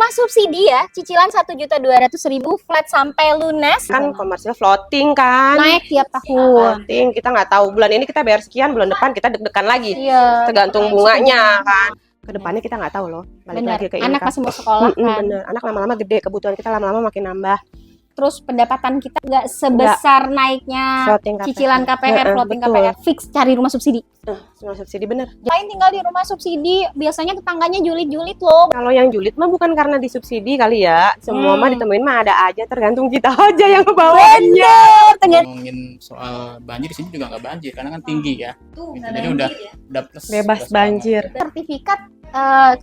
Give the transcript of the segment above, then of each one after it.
Rumah subsidi ya, cicilan 1.200.000 flat sampai lunas. Kan komersil floating kan. Naik tiap tahun. Floating, kita nggak tahu bulan ini kita bayar sekian, bulan depan kita deg-degan lagi. Iya. Tergantung bunganya kan. Kedepannya kita nggak tahu loh. Balik Bener. lagi ke Anak income. masih mau sekolah kan. Bener. Anak lama-lama gede, kebutuhan kita lama-lama makin nambah. Terus pendapatan kita nggak sebesar naiknya Floating KPR. cicilan KPR, floating betul. KPR. Fix cari rumah subsidi. Semua subsidi bener. Lain tinggal di rumah subsidi, biasanya tetangganya julid-julid loh. Kalau yang julid mah bukan karena disubsidi kali ya. Semua mah ditemuin mah ada aja, tergantung kita aja yang kebawahnya. Ngomongin soal banjir di sini juga nggak banjir karena kan tinggi ya. Tuh, Gitu. Jadi udah plus Bebas plus banjir. sertifikat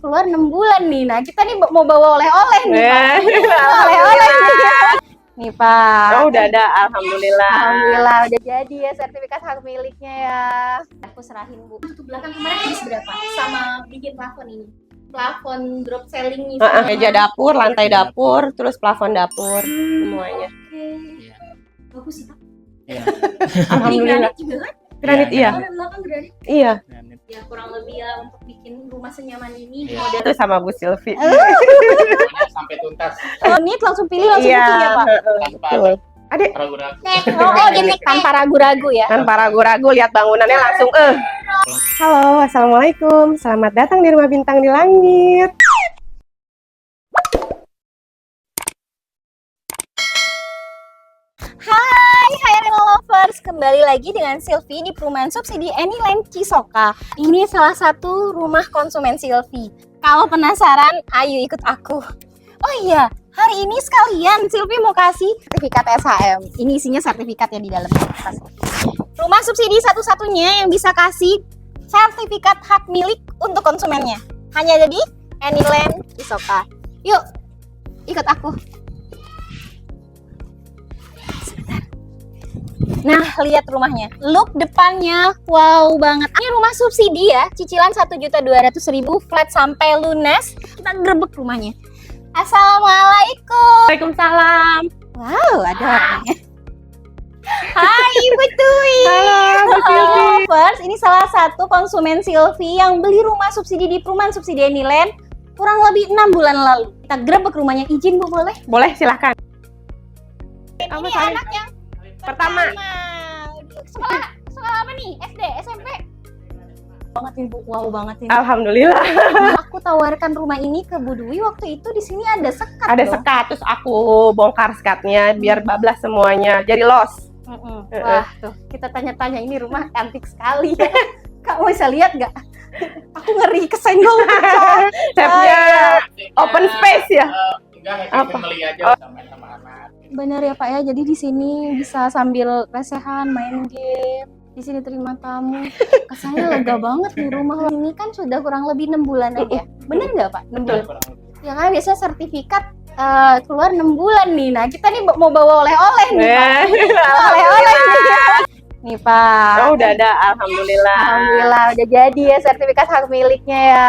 keluar 6 bulan nih. Nah, kita nih mau bawa oleh-oleh nih, Pak. Eh, Oleh-oleh nih, Pak. Oh, udah ada, alhamdulillah. Alhamdulillah udah jadi ya sertifikat hak miliknya ya. Aku serahin, Bu. Untuk belakang kemarin habis berapa? Sama bikin plafon ini. Plafon drop ceiling ini. Meja dapur, lantai dapur, terus plafon dapur, semuanya. Oke. Iya. Bagus sih, Pak. Iya. Alhamdulillah. Granit juga kan? Granit iya. Kalau belakang granit. Iya. Granit. Ya kurang lebih ya untuk bikin rumah senyaman ini Iya. model. Itu sama Bu Silvi. Pokoknya sampai tuntas Unit langsung pilih langsung Iya, booking ya, Pak. tanpa betul. Adik, ragu-ragu. Oh, jadi tanpa ragu-ragu ya. tanpa ragu-ragu lihat bangunannya langsung Halo, assalamualaikum. Selamat datang di Rumah Bintang di Langit. Hai Reno Lovers, kembali lagi dengan Silvi di perumahan subsidi Anyland Cisoka. Ini salah satu rumah konsumen Silvi. Kalau penasaran, ayo ikut aku. Oh iya, hari ini sekalian Silvi mau kasih sertifikat SHM. Ini isinya sertifikat ya di dalamnya. Rumah subsidi satu-satunya yang bisa kasih sertifikat hak milik untuk konsumennya. Hanya ada di Anyland Cisoka. Yuk, ikut aku. Nah, lihat rumahnya. Look depannya, wow banget. Ini rumah subsidi ya, cicilan 1.200.000 flat sampai lunas. Kita grebek rumahnya. Assalamualaikum. Waalaikumsalam. Wow, ada orangnya. Hai Ibu Tui. Halo, Bu Silvi. Lovers, ini salah satu konsumen Silvi yang beli rumah subsidi di perumahan subsidi Anyland kurang lebih 6 bulan lalu. Kita grebek rumahnya. Izin Bu, boleh? Boleh, silahkan. Ini saya? anaknya Pertama. Sekolah apa nih? SD, SMP? Banget nih Bu, wow banget ini. Alhamdulillah. Aku tawarkan rumah ini ke Bu Dwi waktu itu, di sini ada sekat. Ada loh. sekat, terus aku bongkar sekatnya biar bablas semuanya. Jadi los. Wah, tuh kita tanya-tanya, ini rumah cantik sekali ya. Kak bisa lihat nggak? Aku ngeri kesenggol. Stepnya open space ya. Enggak, Apa? family aja sama anak. Bener ya Pak ya, jadi di sini bisa sambil lesehan main game. Di sini terima tamu. Kesannya lega banget nih rumah ini kan sudah kurang lebih 6 bulan aja. Bener nggak Pak? 6 bulan. Ya kan biasanya sertifikat keluar 6 bulan nih. Nah kita nih mau bawa oleh-oleh nih Pak. Oleh-oleh nih Pak. Oh, udah ada, alhamdulillah. Alhamdulillah udah jadi ya sertifikat hak miliknya ya.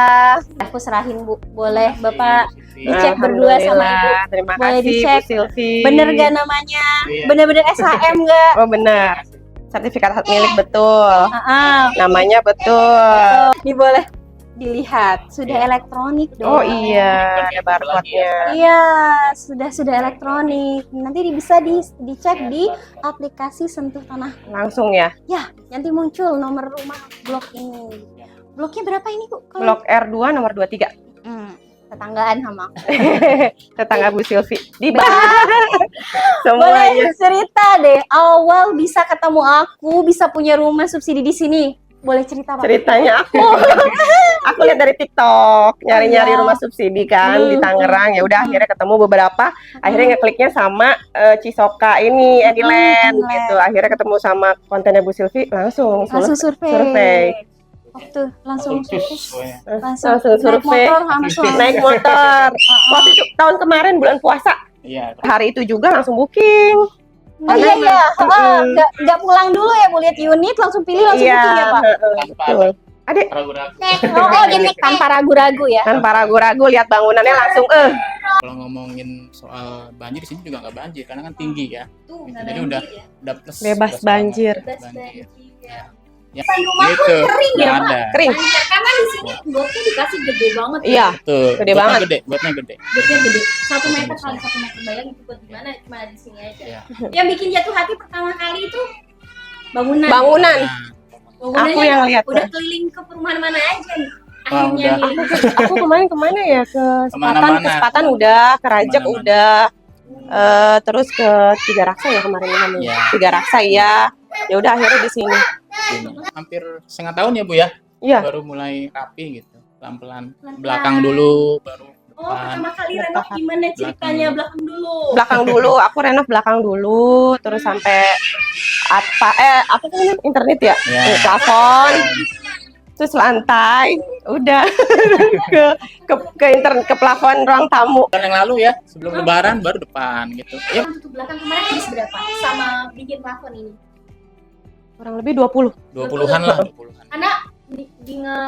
Aku serahin Bu, boleh Bapak dicek berdua sama Ibu. Terima Boleh kasih dicek. Bu Silvi. Bener gak namanya? Iya. Bener-bener SHM gak? Oh, benar. Sertifikat hak milik betul. Ah, Namanya betul. ini boleh dilihat, sudah elektronik dong. Oh iya, ada barcode-nya. Iya, sudah elektronik. Nanti bisa dicek di aplikasi Sentuh Tanah. Langsung ya. Ya, nanti muncul nomor rumah blok ini. Bloknya berapa ini Bu? Kalau- Blok R2 nomor 23. Tetanggaan sama aku. Tetangga Bu Silvi. Di Boleh semuanya. cerita deh, awal bisa ketemu aku, bisa punya rumah subsidi di sini. Boleh cerita Pak? Ceritanya aku lihat dari TikTok, nyari-nyari Iya. rumah subsidi kan di Tangerang. Ya udah akhirnya ketemu beberapa. Akhirnya ngekliknya sama Cisoka ini, Anyland Anyland. gitu. Akhirnya ketemu sama kontennya Bu Silvi, langsung Langsung survei. survei. Waktu langsung Pokoknya. langsung Langsung survei. naik motor sama suami. Naik motor. Waktu itu tahun kemarin bulan puasa. Iya. Hari itu juga langsung booking. Oh iya iya, nggak pulang dulu ya Bu, lihat unit langsung pilih langsung Iya, booking ya Pak. Tanpa betul. Adik, ragu-ragu. Oh jadi tanpa ragu-ragu ya. tanpa ragu-ragu lihat bangunannya langsung Kalau ngomongin soal banjir di sini juga nggak banjir karena kan tinggi ya. Tuh, Gitu. Jadi udah plus Bebas plus banjir. banget. Banjir. Ya. Ya, Depan rumah pun gitu. kering ya, Nggak Pak? ada. Kering. Lancar. Karena di sini gotnya dikasih gede banget. Iya. Tuh, Gede gotnya banget. Gotnya gede. Gotnya gede. 1 meter Besar. kali 1 meter. Bayang itu buat gimana? Cuma di sini aja. Iya. Yang bikin jatuh hati pertama kali itu bangunan. Bangunan. Nah, Bangunannya Aku yang lihat. udah keliling ke perumahan mana aja nih. Wah, Akhirnya udah. nih. Aku kemarin kemana ya? Ke Sepatan, Kemana-mana. ke Sepatan udah, ke Rajak Kemana-mana. udah. Terus ke Tiga Raksa ya kemarin namanya. Iya. Tiga Raksa ya. Ya udah akhirnya di sini. sini. Hampir setengah tahun ya Bu ya, Iya. baru mulai rapi gitu, pelan-pelan. Pelan-pelan. Belakang dulu, baru Oh, depan. pertama kali renov gimana ceritanya? Belakang dulu. Belakang dulu, aku renov belakang dulu, terus sampai apa namanya internet ya, Ya. plafon, terus lantai, udah ke internet ke plafon ruang tamu. Bulan yang lalu ya, sebelum Lebaran baru depan gitu. Ya, Untuk belakang kemarin habis berapa sama bikin plafon ini? Kurang lebih 20. 20-an lah, 20-an. Karena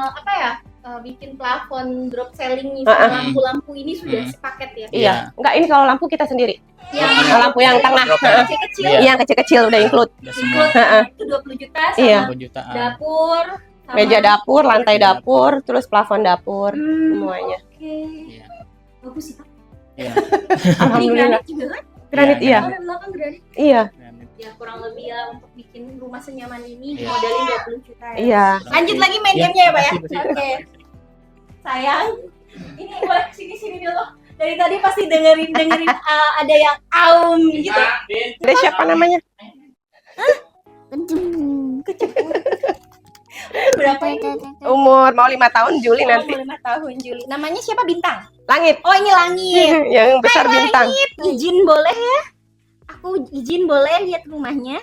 apa ya? Bikin plafon drop ceiling nih Heeh. sama lampu-lampu ini sudah sepaket ya. Iya, enggak ini kalau lampu kita sendiri. Yang Lampu yang tengah, kecil-kecil Iya. yang kecil-kecil udah include. Udah semua include Heeh. itu 20 juta sama Iya. 20 jutaan. dapur sama Meja dapur, lantai Iya. dapur, terus plafon dapur, Hmm, semuanya. Oke. Iya. Bagus sih, Pak. Iya. Ini Alhamdulillah. granit juga kan? Granit Iya, iya. Oh, di belakang granit. Iya, Ya kurang lebih ya untuk bikin rumah senyaman ini Iya. modalin 20 juta ya. iya. Lanjut lagi main Iya, gamenya ya, Pak ya. pasti, pasti. Oke. Sayang, ini boleh sini dulu. Dari tadi pasti dengerin ada yang aum gitu. Ada siapa namanya? Berapa ini? Umur mau 5 tahun Juli nanti. 5 tahun Juli. Namanya siapa? Bintang. Langit. Oh, ini Langit. Yang besar bintang. Izin boleh ya? Aku izin boleh lihat rumahnya?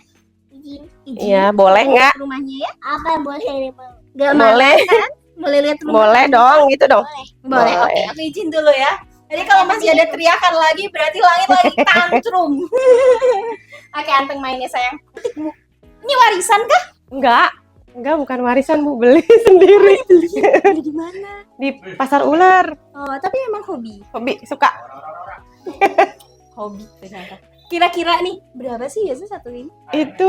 Izin. Iya, boleh nggak? Rumahnya ya? Apa boleh? Gak Boleh. kan? Boleh lihat rumah? Boleh dong, gitu dong. Boleh. Oke, Boleh. aku izin dulu ya. Jadi kalau masih ada teriakan lagi berarti Langit lagi tantrum. Oke, Anteng mainnya sayang. Ini warisan kah? Enggak bukan warisan Bu, beli sendiri Beli di mana? di pasar ular. Oh, tapi emang hobi. Hobi suka. Hobi ternyata. Kira-kira nih berapa sih biasa satu ini? Itu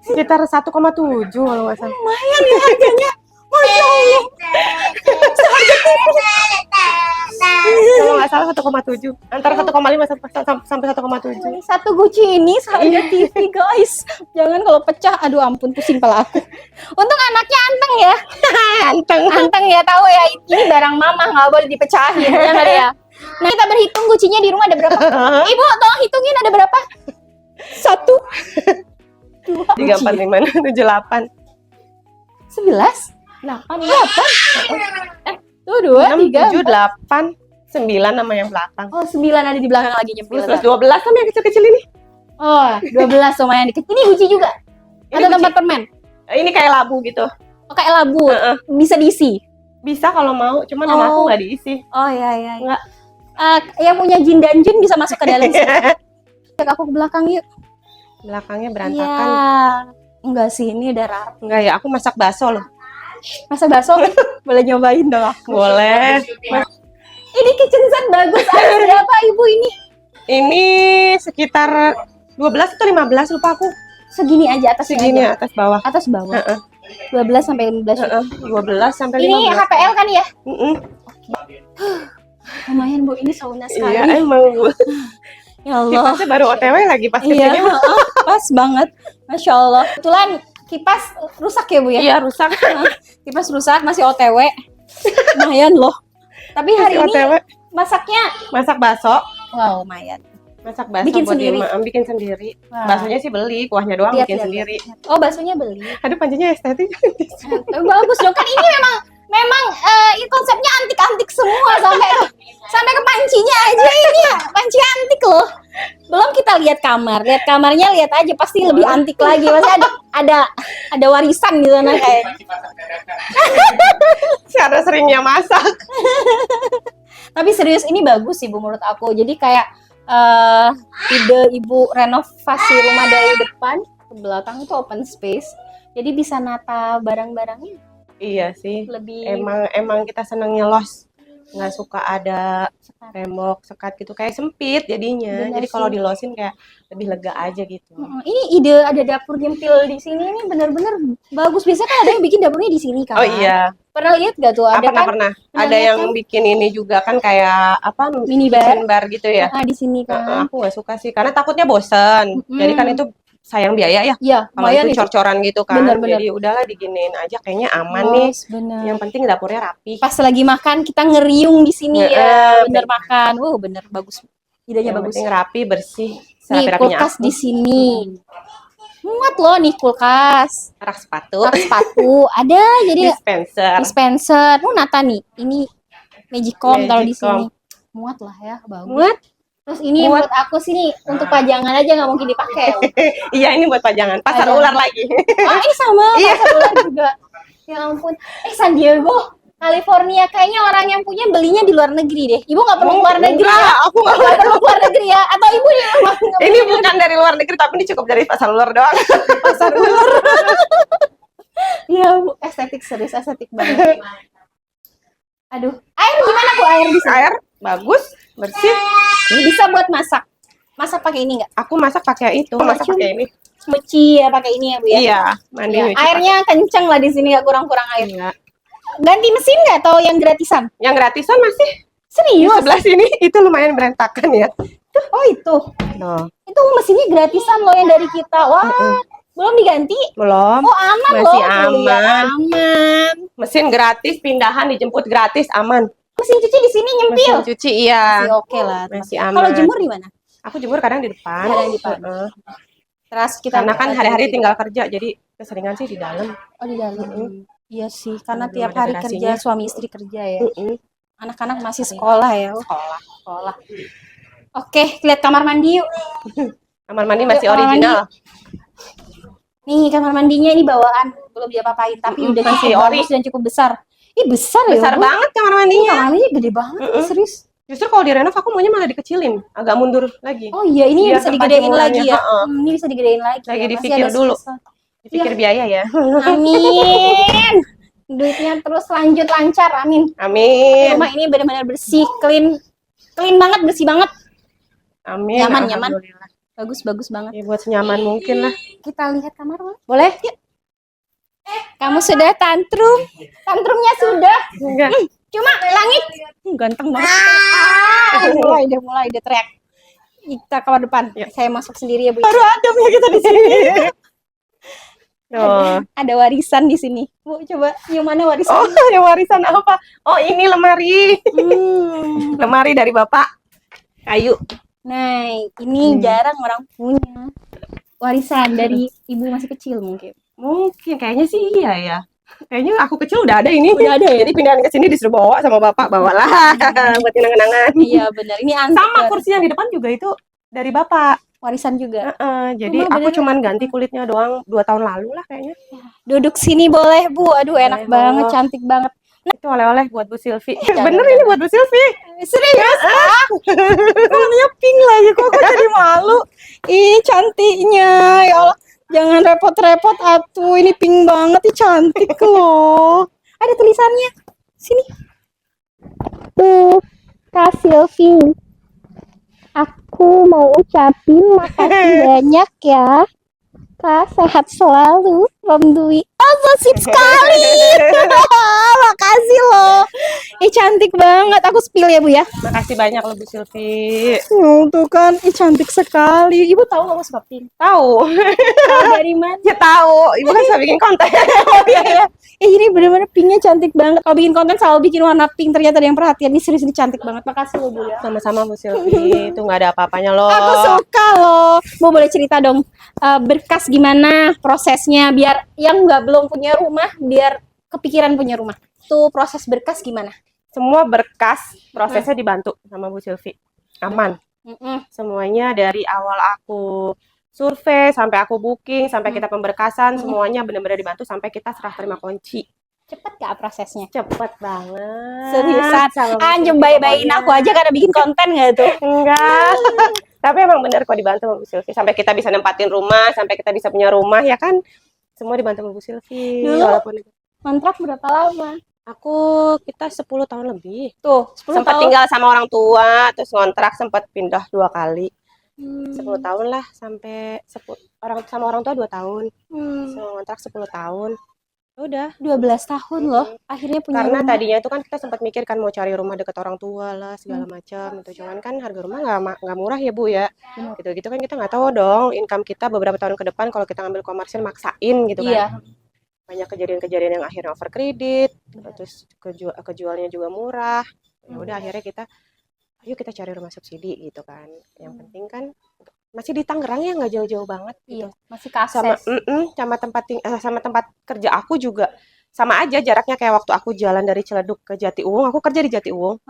sekitar 1,7 kalau nggak salah. Lumayan ya harganya. Masya Allah. Kalau nggak salah 1,7. Antara 1,5 sampai 1,7. Satu Gucci ini seharga TV guys. Jangan kalau pecah, aduh ampun pusing kepala aku. Untung anaknya anteng ya. Anteng ya, tahu ya ini barang mama nggak boleh dipecahin ya nggak ya. Nah kita berhitung Guccinya di rumah ada berapa? Ibu tolong hitungin ada berapa? 1, 2, 3, 4, 5, 6, 7, 8. 11, 8. Tuh 2, 6, 7, 3, 8, 9 nama yang belakang. Oh 9 ada di belakang lagi nyempil. Terus 12 sama yang kecil-kecil ini. Oh 12 lumayan dikit. Ini Gucci juga? Ini Atau Gucci. tempat permen? Ini kayak labu gitu. Oh kayak labu, Heeh. bisa diisi? Bisa kalau mau, cuman nama aku Oh. nggak diisi. Oh iya. Nggak. Yang punya jin dan jin bisa masuk ke dalam sini. Cek aku ke belakang yuk. Belakangnya Iya. berantakan. Enggak sih, ini udah rapi. Enggak ya, aku masak bakso loh. Masa bakso boleh nyobain dong aku. Boleh. Ini kitchen set bagus. Ada berapa ibu ini? Ini sekitar 12 atau 15 lupa aku. Segini aja atas Segini aja. atas bawah. Atas bawah. Heeh. 12 sampai 15. Heeh, 12 sampai Ini 15. HPL kan ya? Mm-mm. Lumayan Bu, ini sauna sekali. Iya, emang Bu. Ya Allah. Kipasnya baru OTW lagi pas Iya, kesini. pas banget. Masya Allah. Kebetulan kipas rusak ya Bu ya? Iya, rusak. Kipas rusak, masih OTW. Lumayan loh. Tapi hari Masih ini OTW. masaknya, Masak bakso. wow, lumayan. Masak bakso Bikin buat sendiri? bikin sendiri. Wah. Baksonya sih beli, kuahnya doang Lihat, bikin lihat, sendiri. Oh, baksonya beli. Aduh, pancinya estetik. Bagus dong, kan ini memang ini konsepnya antik-antik semua sampai ke pancinya aja ini ya, panci antik loh. Belum kita lihat kamarnya lihat aja pasti lebih antik lagi. Pasti ada warisan di sana kayak. Karena seringnya masak. Tapi serius ini bagus sih Bu menurut aku. Jadi kayak ide ibu renovasi rumah dari depan ke belakang itu open space. Jadi bisa nata barang-barangnya Iya sih. lebih. Emang kita senangnya los. nggak suka ada tembok sekat gitu, kayak sempit jadinya. Benar Jadi kalau sih. dilosin kayak lebih lega aja gitu. Ini ide ada dapur nyempil di sini ini benar-benar bagus. Biasanya kan ada yang bikin dapurnya di sini kan. Oh iya, Pernah lihat gak tuh? Ada kan? pernah. Pernah Ada lihat yang kan? bikin ini juga kan kayak apa, Minibar. kitchen bar gitu ya. Di sini kan. Aku nggak suka sih, karena takutnya bosen. Jadi kan itu sayang biaya ya. Iya, Kalau lumayan itu itu. cor-coran gitu kan. Bener-bener. Jadi udahlah diginiin aja, kayaknya aman nih. Yes, benar. Yang penting dapurnya rapi. Pas lagi makan kita ngeriung di sini ya. Bener bener. makan. Bener bagus. Idenya Yang bagus. penting rapi, bersih, Nih serapi-rapinya kulkas aku. di sini. Muat loh nih kulkas. Rak sepatu, Rak sepatu ada jadi dispenser. dispenser. Nata nih. Ini Magicom taruh di Magicom. sini. Muat lah ya, bagus. Muat? Terus ini Muat. buat aku sih nih untuk pajangan aja nggak mungkin dipakai. Iya, ini buat pajangan. Pasar Pajangan. ular lagi. Oh ini sama Iya. pasar ular juga. Ya ampun. San Diego, California kayaknya orang yang punya belinya di luar negeri deh. Ibu nggak perlu keluar negeri ya? Enggak, aku nggak. Nggak perlu keluar negeri ya? Atau ibu di rumah? Ini bukan dari luar negeri, tapi ini cukup dari pasar ular doang. Pasar ular. Ya Bu, estetik serius, estetik banget. Aduh, air gimana Bu air di sini? Air bagus, bersih. Ini bisa buat masak. Masak pakai ini nggak? Aku masak pakai itu, masak Cuma- pakai ini. Nyuci ya pakai ini ya Bu ya? Iya, mandi Ya, nyuci airnya kenceng lah di sini nggak kurang-kurang pakai. air. Iya. Ganti mesin nggak atau yang gratisan? Yang gratisan masih di Serius? sebelah sini, itu lumayan berantakan ya. Oh itu. Loh, Itu mesinnya gratisan loh yang dari kita. Wah, belum diganti. belum. Oh aman Masih loh. Iya, aman. aman. Mesin gratis, pindahan dijemput gratis, aman. Mesin cuci di sini nyempil. Mesin cuci iya. Masih oke lah. Masih Kalau aman. jemur di mana? Aku jemur kadang di depan. Kadang di depan. Heeh. Terus kita Karena kan hari-hari tinggal kerja, jadi keseringan sih di dalam. Oh di dalam. Iya sih, karena Belum tiap ada hari garasinya. kerja suami istri kerja ya. Heeh. Anak-anak masih sekolah ya. Sekolah. Oke, lihat kamar mandi yuk. Kamar mandi masih Kamar mandi. original. Nih kamar mandinya ini bawaan, belum diapa-apain, tapi udah masih cukup ori. bagus dan cukup besar. Ih besar ya. Besar Bu. banget kamar Ini mandinya. kamar mandinya gede banget, serius. Justru kalau direnov aku maunya malah dikecilin, agak mundur lagi. Oh iya, ini Biar bisa tempat digedein jemurannya, lagi ya. heeh. Ini bisa digedein lagi. Lagi ya. Masih dipikir ada dulu. sisa. Dipikir biaya ya. Amin. Duitnya terus lanjut lancar, amin. Amin. Rumah ini benar-benar bersih, clean banget, bersih banget. Amin. Nyaman. Alhamdulillah. Bagus banget. Ya, buat senyaman mungkin lah. Kita lihat kamar boleh? Boleh? Yuk. Kamu sudah tantrum? Tantrumnya sudah. Enggak. Cuma langit. Ganteng banget. Mulai dia teriak. Kita kamar depan. Yuk. Saya masuk sendiri ya, Bu. Baru adem ya kita di sini. Oh. Ada warisan di sini. Bu, coba yang mana warisan? Oh, yang warisan apa? Oh, ini lemari. Lemari dari Bapak. Kayu. Nah, ini jarang orang punya. Warisan dari ibu masih kecil mungkin. Mungkin kayaknya sih iya ya. Kayaknya aku kecil udah ada ini. Udah ada ya? Jadi pindahan ke sini disuruh bawa sama Bapak, bawalah buat kenang-kenangan. Iya benar. Ini antik. Sama banget. kursi yang di depan juga itu dari Bapak. Warisan juga. Jadi Rumah aku beneran. cuman ganti kulitnya doang 2 tahun lalu lah kayaknya. Duduk sini boleh, Bu. Aduh, enak Boleh, banget, Bu. cantik banget. Itu oleh-oleh buat Bu Silvi. Jangan, Bener ini buat Bu Silvi. Serius? Warnanya pink lagi, kok aku jadi malu. Ih, cantiknya. Ya Allah, jangan repot-repot atuh. Ini pink banget, ih cantik loh. Ada tulisannya. Sini. Tuh, Kak Silvi. Aku mau ucapin makasih banyak ya. Kak, sehat selalu. Om Dwi. Oh, sip sekali. Makasih loh. Ih, cantik banget. Aku spill ya, Bu ya. Makasih banyak loh Bu Silvi. Tuh kan, ih cantik sekali. Ibu tahu nggak aku suka pink? Tahu. Tahu dari mana? Ya tahu. Ibu kan suka bikin konten. Oh iya ya. Ini bener-bener pinknya cantik banget. Kalau bikin konten selalu bikin warna pink. Ternyata ada yang perhatian. Ini serius ini cantik banget. Makasih loh, Bu ya. Sama-sama Bu Silvi. Itu nggak ada apa-apanya loh. Aku suka loh. Bu boleh cerita dong berkas gimana prosesnya biar yang belum punya rumah biar kepikiran punya rumah. Tuh proses berkas gimana? Semua berkas prosesnya dibantu sama Bu Silvi. Aman. Semuanya dari awal aku survei sampai aku booking sampai kita pemberkasan semuanya benar-benar dibantu sampai kita serah terima kunci. Cepet gak prosesnya? Cepet banget. Seriusan? Sama Bu Anjir Silvi bayi-bayiin pokoknya. aku aja karena bikin konten gak tuh? Enggak. Tapi emang benar kok dibantu sama Bu Silvi sampai kita bisa nempatin rumah, sampai kita bisa punya rumah ya kan. Semua dibantu sama Bu Silvi. Dulu Walaupun kontrak berapa lama? Kita 10 tahun lebih. Tuh, 10 Sempat tahun. tinggal sama orang tua, terus ngontrak, sempat pindah 2 kali. 10 Hmm. tahun lah, sampai sama orang tua 2 tahun. Hmm. Ngontrak 10 tahun. Udah. 12 tahun loh. Akhirnya punya Karena rumah. tadinya itu kan kita sempat mikir kan mau cari rumah dekat orang tua lah segala macam itu. Cuman kan harga rumah nggak murah ya Bu ya. Benar. Gitu-gitu kan kita nggak tahu dong income kita beberapa tahun ke depan kalau kita ngambil komersil maksain gitu kan. Iya. Banyak kejadian-kejadian yang akhirnya over kredit, terus kejualnya juga murah. Ya udah akhirnya ayo kita cari rumah subsidi gitu kan. Yang penting kan masih di Tangerang ya, nggak jauh-jauh banget gitu. Iya, masih keakses. Sama tempat kerja aku juga sama aja jaraknya kayak waktu aku jalan dari Ciledug ke Jatiuwung, aku kerja di Jatiuwung.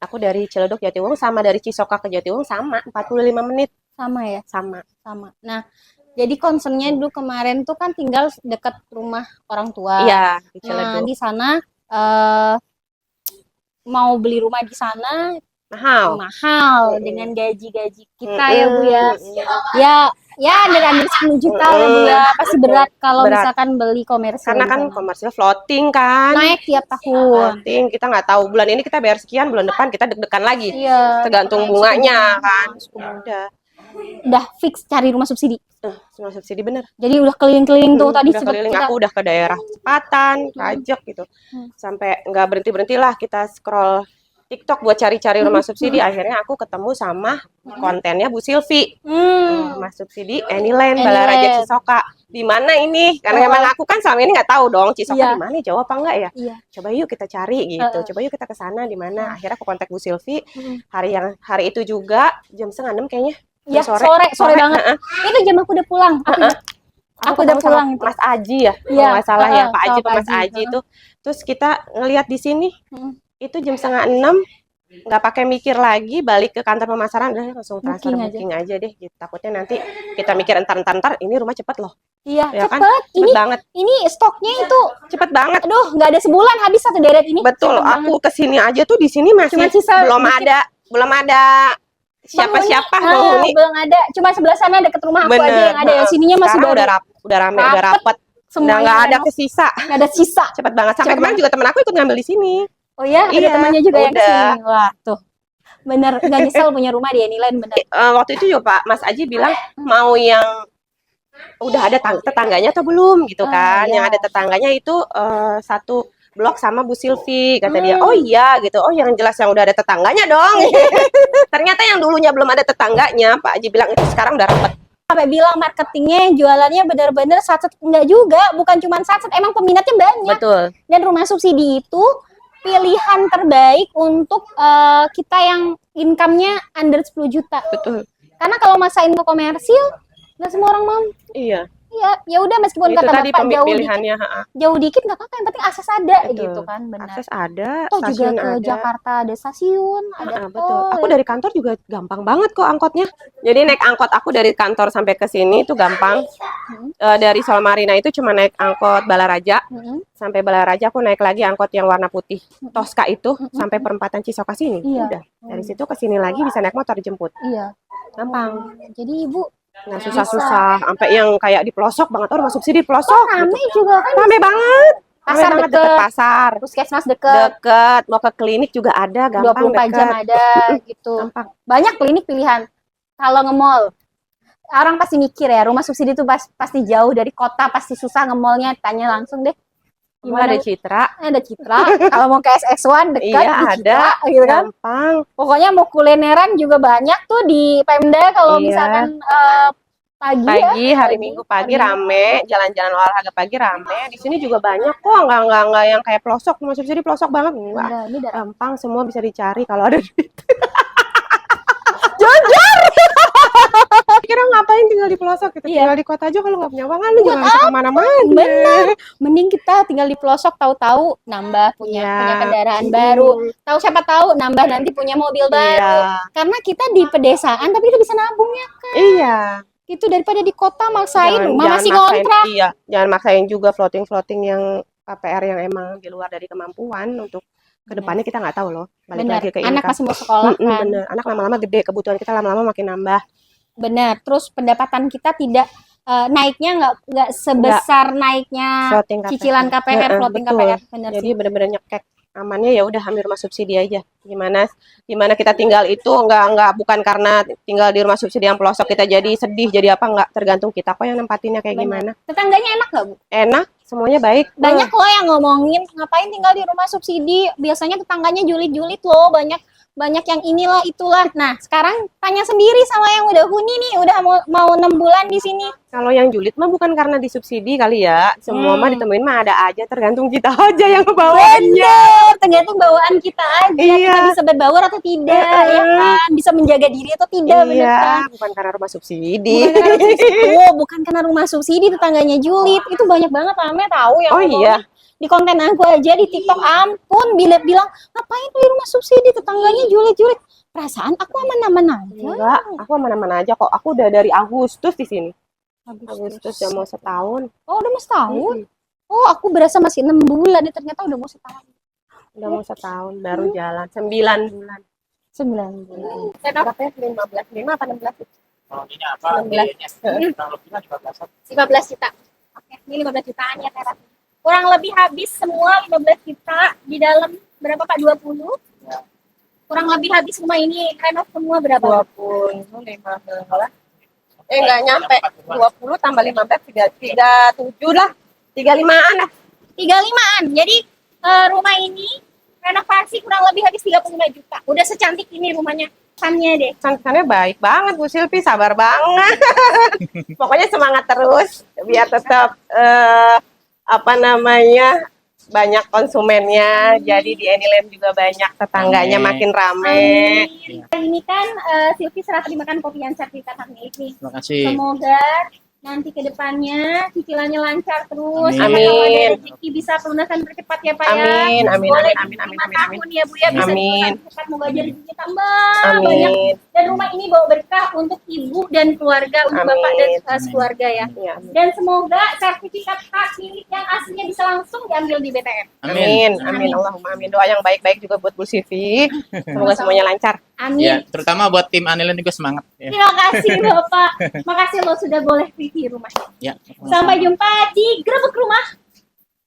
Aku dari Ciledug Jatiuwung sama dari Cisoka ke Jatiuwung sama 45 menit. Sama ya? Sama. Nah, jadi concernnya dulu kemarin tuh kan tinggal dekat rumah orang tua. Iya, di Nah, Ciledug. di sana mau beli rumah di sana mahal dengan gaji-gaji kita ya Bu ya. Ya under 10 juta lah Bu ya. Pasti berat kalau Berat. misalkan beli komersil. Karena di kan sana. komersil floating kan. Naik tiap tahun. Floating, kita nggak tahu bulan ini kita bayar sekian, bulan depan kita deg-degan lagi. Iya. Tergantung bunganya kan. Udah fix cari rumah subsidi. Semua subsidi bener. Jadi udah keliling-keliling tuh tadi Udah keliling, aku udah ke daerah Cepatan, Rajek gitu. Sampai nggak berhenti-berhenti lah kita scroll TikTok buat cari-cari rumah subsidi. Akhirnya aku ketemu sama kontennya Bu Silvi. Rumah subsidi Anyland Balaraja Cisoka. Di mana ini? Karena memang aku kan selama ini nggak tahu dong Cisoka di mana, jauh apa enggak ya? Iya. Coba yuk kita cari gitu. Coba yuk kita ke sana di mana. Akhirnya aku kontak Bu Silvi. Hari itu juga jam 5:30 kayaknya. Ya, sore banget. Itu jam aku udah pulang. Aku udah pulang itu. Mas Aji ya, kalau nggak salah ya, Pak Aji, Mas Aji itu. Terus kita ngelihat di sini, itu jam 5:30, nggak pakai mikir lagi, balik ke kantor pemasaran, udah langsung transfer booking aja deh. Gitu. Takutnya nanti kita mikir entar, ini rumah cepet loh. Iya, ya cepet. Kan? Cepet banget. Ini stoknya itu cepet banget. Aduh, nggak ada sebulan habis satu deret ini. Betul, aku kesini aja tuh di sini masih belum ada siapa-siapa penghuni. Belum ada, cuma sebelah sana deket rumah aku aja yang ada ya. Sininya masih baru udah rame, udah rapet. Udah nggak ada kesisa. Nggak ada sisa. Cepet banget. Sampai kemarin juga temen aku ikut ngambil di sini. Oh iya, ada temannya juga yang kesini. Wah, tuh. Bener, nggak nyesel punya rumah di Anyland, bener. Waktu itu juga Pak Mas Aji bilang mau yang udah ada tetangganya atau belum gitu kan. Yang ada tetangganya itu satu blok sama Bu Silvi, kata dia. Oh iya gitu. Oh yang jelas yang udah ada tetangganya dong. Ternyata yang dulunya belum ada tetangganya, Pak Aji bilang itu sekarang udah rapet. Sampai bilang marketingnya, jualannya bener-bener satset. Enggak juga, bukan cuma satset, emang peminatnya banyak. Betul. Dan rumah subsidi itu pilihan terbaik untuk kita yang income-nya under 10 juta. Betul. Karena kalau masain ke komersil, nggak semua orang mau. Iya. Iya, ya udah meskipun itu kata tadi Bapak jauh dikit nggak apa-apa, yang penting akses ada. Betul. Gitu kan, benar. Akses ada, toh juga ke ada. Jakarta ada stasiun, ada betul. Aku dari kantor juga gampang banget kok angkotnya. Jadi naik angkot aku dari kantor sampai ke sini itu gampang. Dari Sol Marina itu cuma naik angkot Balaraja. Sampai Balaraja aku naik lagi angkot yang warna putih. Tosca itu sampai perempatan Cisoka sini. Iya. Udah. Dari situ ke sini lagi bisa naik motor dijemput. Iya. Gampang. Jadi Ibu nggak susah-susah sampai yang kayak di pelosok banget, rumah subsidi di pelosok. Rame juga kan. Rame banget. Pasar deket pasar. Puskesmas deket. Mau ke klinik juga ada, gampang 24 jam ada gitu. Gampang. Banyak klinik pilihan. Kalau nge-mall, orang pasti mikir ya, rumah subsidi itu pasti jauh dari kota, pasti susah nge-mallnya, tanya langsung deh. Gimana? Ada Citra. Ada Citra. Kalau mau ke SS1 dekat iya, di Citra, ada. gitu kan. Gampang. Pokoknya mau kulineran juga banyak tuh di Pemda kalau misalkan pagi hari Minggu pagi rame, jalan-jalan olahraga pagi rame. Di sini juga banyak kok, nggak yang kayak pelosok, rumah subsidi pelosok banget. Enggak. Gampang, semua bisa dicari kalau ada duit. Jujur. Kira ngapain tinggal di pelosok gitu? Tinggal di kota aja kalau nggak punya uang, lu jangan bisa kemana-mana. Bener. Mending kita tinggal di pelosok, tahu-tahu nambah punya kendaraan baru. Siapa tahu nambah nanti punya mobil baru. Karena kita di pedesaan tapi kita bisa nabung ya kan. Iya. Itu daripada di kota maksain rumah masih ngontrak. Iya, jangan maksain juga floating yang KPR yang emang di luar dari kemampuan untuk kedepannya kita nggak tahu loh. Balik lagi ke anak masih mau sekolah kan. Bener. Anak lama-lama gede, kebutuhan kita lama-lama makin nambah. Benar. Terus pendapatan kita tidak naiknya nggak sebesar naiknya Floating KPR. cicilan KPR, floating betul. KPR, bener Jadi sih. benar-benar nyekek. Amannya ya udah ambil rumah subsidi aja. Gimana kita tinggal itu nggak bukan karena tinggal di rumah subsidi yang pelosok kita jadi sedih jadi apa, nggak, tergantung kita kok yang nempatinnya kayak Bener. gimana. Tetangganya enak nggak, Bu? Enak, semuanya baik. Banyak loh yang ngomongin ngapain tinggal di rumah subsidi, biasanya tetangganya julid-julid loh, banyak yang inilah itulah. Nah, sekarang tanya sendiri sama yang udah huni nih, udah mau 6 bulan di sini. Kalau yang julid mah bukan karena disubsidi kali ya. Semua mah ditemuin mah ada aja, tergantung kita aja yang ngebawanya. Tergantung bawaan kita aja, Iya. kita bisa berbaur atau tidak, ya kan? Bisa menjaga diri atau tidak, bener kan? Iya, bukan karena rumah subsidi. Bukan karena rumah subsidi. Oh, bukan karena rumah subsidi tetangganya julid. Itu banyak banget rame tahu yang Oh ngomongin. iya. Di konten aku aja di TikTok, ampun, bilang ngapain di rumah subsidi tetangganya julid-julid. Perasaan aku aman-aman aja. Enggak, aku aman-aman aja kok. Aku udah dari Agustus di sini. Agustus udah mau setahun. Oh, udah mau setahun. Oh, aku berasa masih 6 bulan, ternyata udah mau setahun. Udah mau setahun, baru jalan 9 bulan. 9 bulan. Berapa ya? 15 apa 16? Kalau ini apa? 16. Kurang lebihnya 15. 15 juta. Oke, ini 15 jutaan ya, Tera. Kurang lebih habis semua 15 juta di dalam berapa Pak? 20? Ya. Kurang lebih habis rumah ini renov semua berapa? 25. Enggak nyampe. 20 tambah 15 37 lah. 35-an lah. 35-an. Jadi rumah ini renovasi kurang lebih habis 35 juta. Udah secantik ini rumahnya. Sannya deh. Kesannya baik banget Bu Silvi, sabar banget. Pokoknya semangat terus biar tetap banyak konsumennya. Jadi di Anyland juga banyak tetangganya, Amin. makin rame. Amin. Ini kan Silvi serah terimakan kopian sertifikat hak milik nih. Terima kasih. Semoga nanti ke depannya cicilannya lancar terus. Amin. Kalau ada rezeki bisa pelunasan tercepat ya Pak ya. Amin, amin, Boleh amin, amin, 5 amin, tahun ya Bu ya, bisa Amin. dipesan cepat. Moga aja rezekinya tambah banyak. Amin. Dan rumah ini bawa berkah untuk ibu dan keluarga, untuk Amin. bapak dan sekeluarga ya. Ya, amin. Dan semoga sertifikat hak milik yang aslinya bisa langsung diambil di BTN. Amin, amin, Allahumma amin. Doa yang baik-baik juga buat Bu Silvi. Semoga semuanya lancar. Amin. Ya, terutama buat tim Anyland juga semangat. Ya. Terima kasih Bapak. Makasih lo sudah boleh review rumah. Ya. Sampai jumpa di Grebek Rumah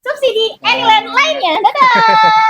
Subsidi Anyland lainnya. Dadah.